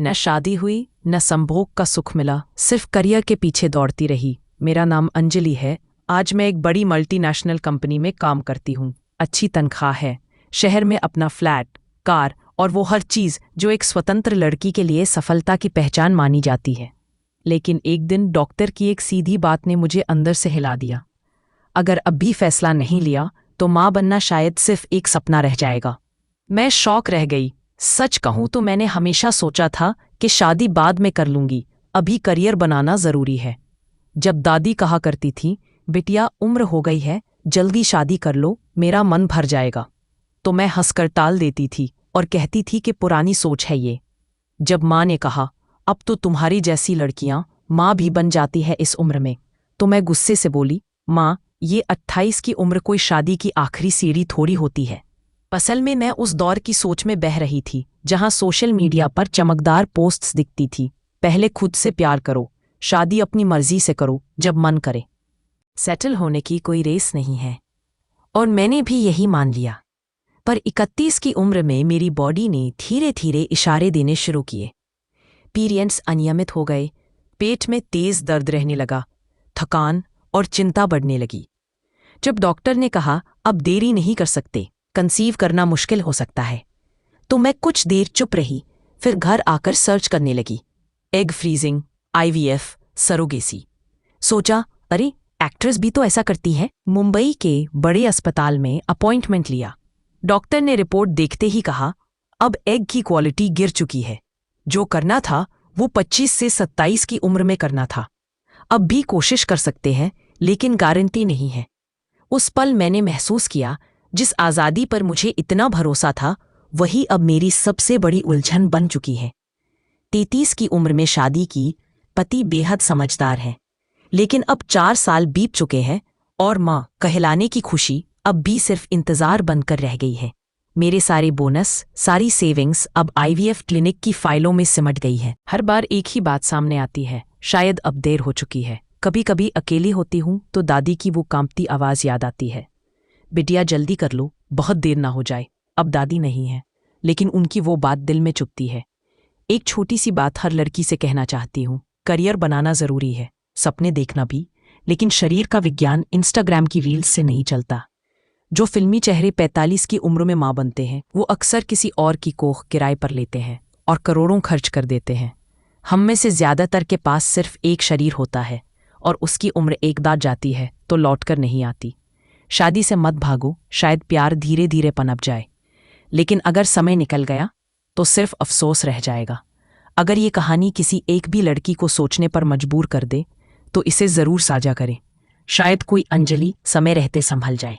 न शादी हुई, न संभोग का सुख मिला, सिर्फ करियर के पीछे दौड़ती रही। मेरा नाम अंजलि है। आज मैं एक बड़ी मल्टीनेशनल कंपनी में काम करती हूँ। अच्छी तनख्वाह है, शहर में अपना फ्लैट, कार और वो हर चीज़ जो एक स्वतंत्र लड़की के लिए सफलता की पहचान मानी जाती है। लेकिन एक दिन डॉक्टर की एक सीधी बात ने मुझे अंदर से हिला दिया। अगर अब भी फैसला नहीं लिया तो माँ बनना शायद सिर्फ एक सपना रह जाएगा। मैं शॉक रह गई। सच कहूँ तो मैंने हमेशा सोचा था कि शादी बाद में कर लूंगी, अभी करियर बनाना ज़रूरी है। जब दादी कहा करती थी, बिटिया उम्र हो गई है, जल्दी शादी कर लो, मेरा मन भर जाएगा, तो मैं हंसकर टाल देती थी और कहती थी कि पुरानी सोच है ये। जब माँ ने कहा, अब तो तुम्हारी जैसी लड़कियां माँ भी बन जाती है इस उम्र में, तो मैं गुस्से से बोली, माँ, ये 28 की उम्र कोई शादी की आखिरी सीढ़ी थोड़ी होती है। असल में मैं उस दौर की सोच में बह रही थी जहां सोशल मीडिया पर चमकदार पोस्ट्स दिखती थी। पहले खुद से प्यार करो, शादी अपनी मर्जी से करो जब मन करे। सेटल होने की कोई रेस नहीं है, और मैंने भी यही मान लिया। पर 31 की उम्र में मेरी बॉडी ने धीरे धीरे इशारे देने शुरू किए। पीरियड्स अनियमित हो गए, पेट में तेज दर्द रहने लगा, थकान और चिंता बढ़ने लगी। जब डॉक्टर ने कहा अब देरी नहीं कर सकते, कंसीव करना मुश्किल हो सकता है, तो मैं कुछ देर चुप रही। फिर घर आकर सर्च करने लगी, एग फ्रीजिंग, IVF, सरोगेसी। सोचा, अरे एक्ट्रेस भी तो ऐसा करती है। मुंबई के बड़े अस्पताल में अपॉइंटमेंट लिया। डॉक्टर ने रिपोर्ट देखते ही कहा, अब एग की क्वालिटी गिर चुकी है। जो करना था वो 25 से 27 की उम्र में करना था। अब भी कोशिश कर सकते हैं, लेकिन गारंटी नहीं है। उस पल मैंने महसूस किया, जिस आज़ादी पर मुझे इतना भरोसा था, वही अब मेरी सबसे बड़ी उलझन बन चुकी है। 33 की उम्र में शादी की, पति बेहद समझदार है, लेकिन अब 4 साल बीत चुके हैं और माँ कहलाने की खुशी अब भी सिर्फ इंतजार बनकर रह गई है। मेरे सारे बोनस, सारी सेविंग्स अब IVF क्लिनिक की फाइलों में सिमट गई है। हर बार एक ही बात सामने आती है, शायद अब देर हो चुकी है। कभी कभी अकेली होती हूँ तो दादी की वो कांपती आवाज़ याद आती है, बिटिया जल्दी कर लो, बहुत देर ना हो जाए। अब दादी नहीं है, लेकिन उनकी वो बात दिल में चुभती है। एक छोटी सी बात हर लड़की से कहना चाहती हूँ, करियर बनाना ज़रूरी है, सपने देखना भी, लेकिन शरीर का विज्ञान इंस्टाग्राम की रील्स से नहीं चलता। जो फिल्मी चेहरे 45 की उम्र में माँ बनते हैं, वो अक्सर किसी और की कोख किराए पर लेते हैं और करोड़ों खर्च कर देते हैं। हम में से ज़्यादातर के पास सिर्फ एक शरीर होता है, और उसकी उम्र एक बार जाती है तो लौटकर नहीं आती। शादी से मत भागो, शायद प्यार धीरे धीरे पनप जाए, लेकिन अगर समय निकल गया तो सिर्फ अफसोस रह जाएगा। अगर ये कहानी किसी एक भी लड़की को सोचने पर मजबूर कर दे, तो इसे ज़रूर साझा करें। शायद कोई अंजलि समय रहते संभल जाए।